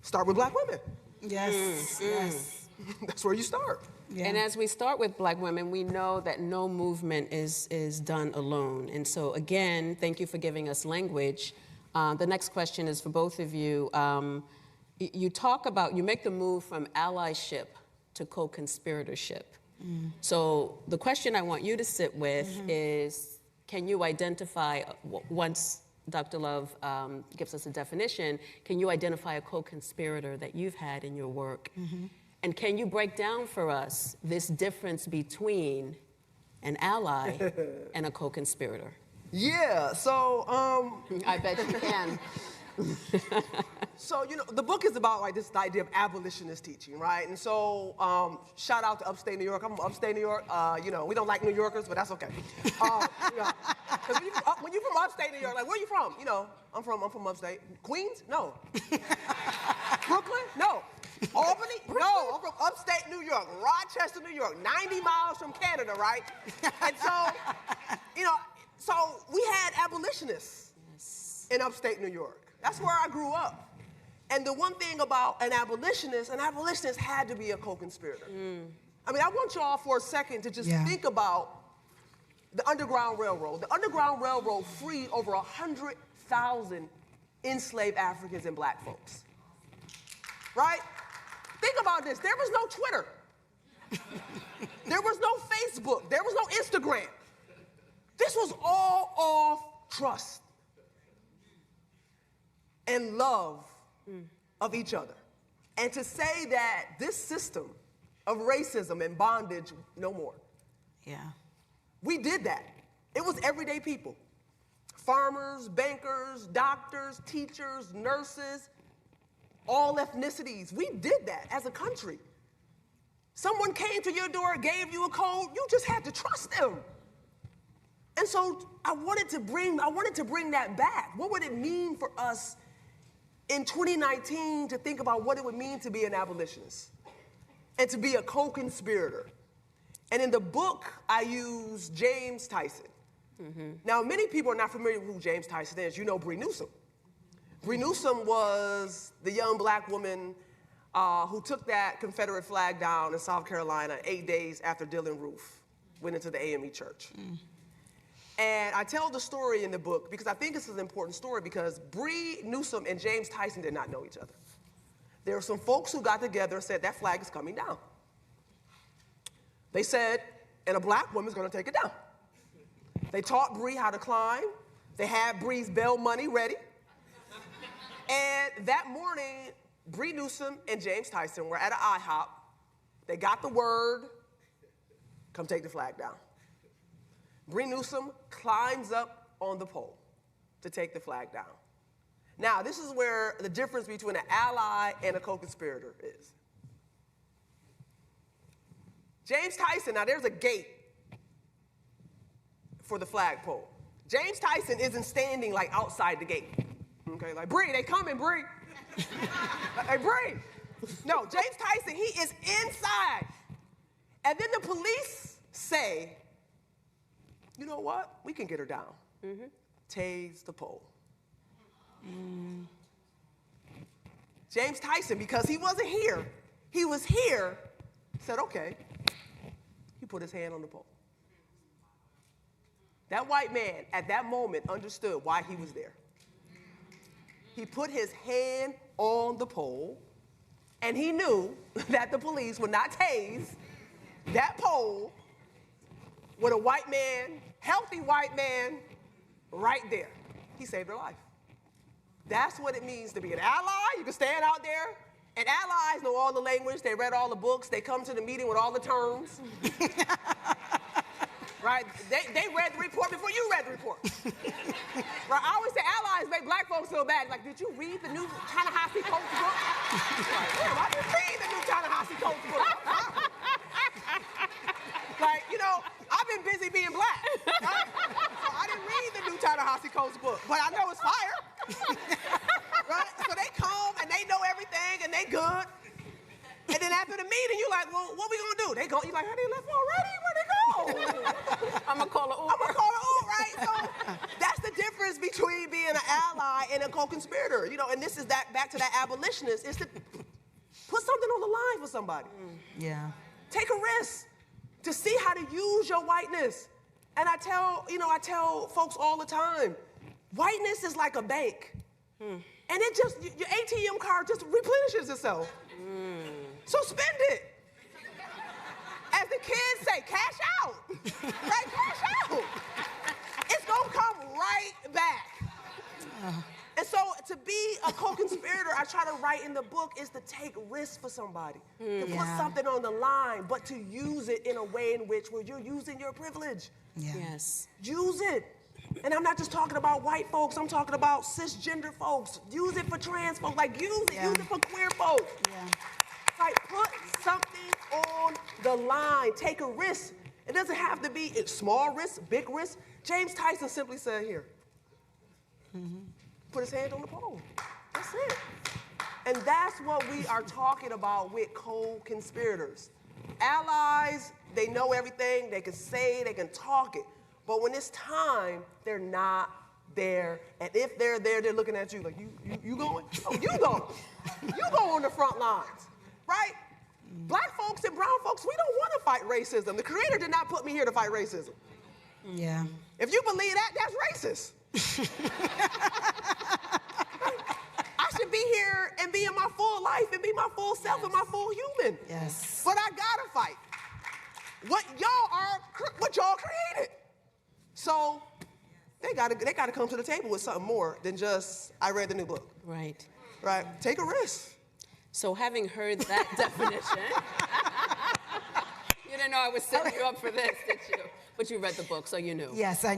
Start with black women. Yes, yes. That's where you start. Yeah. And as we start with black women, we know that no movement is done alone. And so again, thank you for giving us language. The next question is for both of you. You talk about, you make the move from allyship to co-conspiratorship. So the question I want you to sit with is, can you identify, once Dr. Love gives us a definition, can you identify a co-conspirator that you've had in your work? And can you break down for us this difference between an ally and a co-conspirator? Yeah, so... I bet you can. So, you know, the book is about like this idea of abolitionist teaching, right? And so, shout out to upstate New York. I'm from upstate New York. You know, we don't like New Yorkers, but that's okay. You know, 'cause when you're from upstate New York, like, where are you from? You know, I'm from upstate. Queens? No. Brooklyn? No. Albany? No. I'm from upstate New York. Rochester, New York. 90 miles from Canada, right? And so, you know, so we had abolitionists in upstate New York. That's where I grew up. And the one thing about an abolitionist had to be a co-conspirator. I mean, I want y'all for a second to just think about the Underground Railroad. The Underground Railroad freed over 100,000 enslaved Africans and black folks. Right? Think about this. There was no Twitter. There was no Facebook. There was no Instagram. This was all off trust and love of each other. And to say that this system of racism and bondage, no more. Yeah. We did that. It was everyday people. Farmers, bankers, doctors, teachers, nurses, all ethnicities. We did that as a country. Someone came to your door, gave you a code, you just had to trust them. And so I wanted to bring that back. What would it mean for us in 2019 to think about what it would mean to be an abolitionist and to be a co-conspirator? And in the book, I use James Tyson. Now, many people are not familiar with who James Tyson is. You know Bree Newsom. Bree Newsom was the young black woman who took that Confederate flag down in South Carolina 8 days after Dylann Roof went into the AME church. And I tell the story in the book because I think this is an important story because Bree Newsom and James Tyson did not know each other. There were some folks who got together and said, that flag is coming down. They said, and a black woman's gonna take it down. They taught Bree how to climb. They had Bree's bail money ready. And that morning, Bree Newsom and James Tyson were at an IHOP. They got the word, come take the flag down. Bree Newsom climbs up on the pole to take the flag down. Now, this is where the difference between an ally and a co-conspirator is. James Tyson, now there's a gate for the flagpole. James Tyson isn't standing like outside the gate. Okay, like, Bree, they coming, Bree. Hey, Bree. No, James Tyson, he is inside. And then the police say, you know what? We can get her down. Tase the pole. James Tyson, because he wasn't here, he was here, said, okay. He put his hand on the pole. That white man, at that moment, understood why he was there. He put his hand on the pole, and he knew that the police would not tase that pole with a white man, healthy white man, right there. He saved her life. That's what it means to be an ally. You can stand out there, and allies know all the language. They read all the books. They come to the meeting with all the terms. Right? They read the report before you read the report. Right? I always say allies make black folks feel bad. Like, did you read the new Ta-Nehisi Coates book? Like, damn, I didn't read the new Ta-Nehisi Coates book. Like, you know, I've been busy being black. Right? So I didn't read the new Ta-Nehisi Coates book, but I know it's fire. Right? So they come and they know everything and they good. And then after the meeting, you're like, well, what we gonna do? They go, you're like, how they left already? Where'd they go? I'm gonna call an Uber. I'm gonna call an Uber, right? So that's the difference difference between being an ally and a co-conspirator. You know, and this is that back to that abolitionist, is to put something on the line for somebody. Yeah. Take a risk to see how to use your whiteness. And I tell folks all the time, whiteness is like a bank. And it just, your ATM card just replenishes itself. So spend it. As the kids say, cash out. Right, cash out. It's gonna come right back. And so to be a co-conspirator, I try to write in the book, is to take risks for somebody. To put something on the line, but to use it in a way in which where you're using your privilege. Yeah. Yes. Use it. And I'm not just talking about white folks, I'm talking about cisgender folks. Use it for trans folks, like use it, use it for queer folks. Yeah. Like put something on the line, take a risk. It doesn't have to be small risk, big risk. James Tyson simply said here, put his hand on the pole. That's it. And that's what we are talking about with co-conspirators. Allies, they know everything, they can say, they can talk it. But when it's time, they're not there. And if they're there, they're looking at you like, you going? Oh, you go. You go on the front lines, right? Black folks and brown folks, we don't want to fight racism. The Creator did not put me here to fight racism. Yeah. If you believe that, that's racist. I should be here and be in my full life and be my full self and my full human. Yes. But I gotta fight what y'all created. So they gotta come to the table with something more than just, I read the new book. Right. Right? Take a risk. So having heard that definition, you didn't know I was setting you up for this, did you? But you read the book, so you knew. Yes, I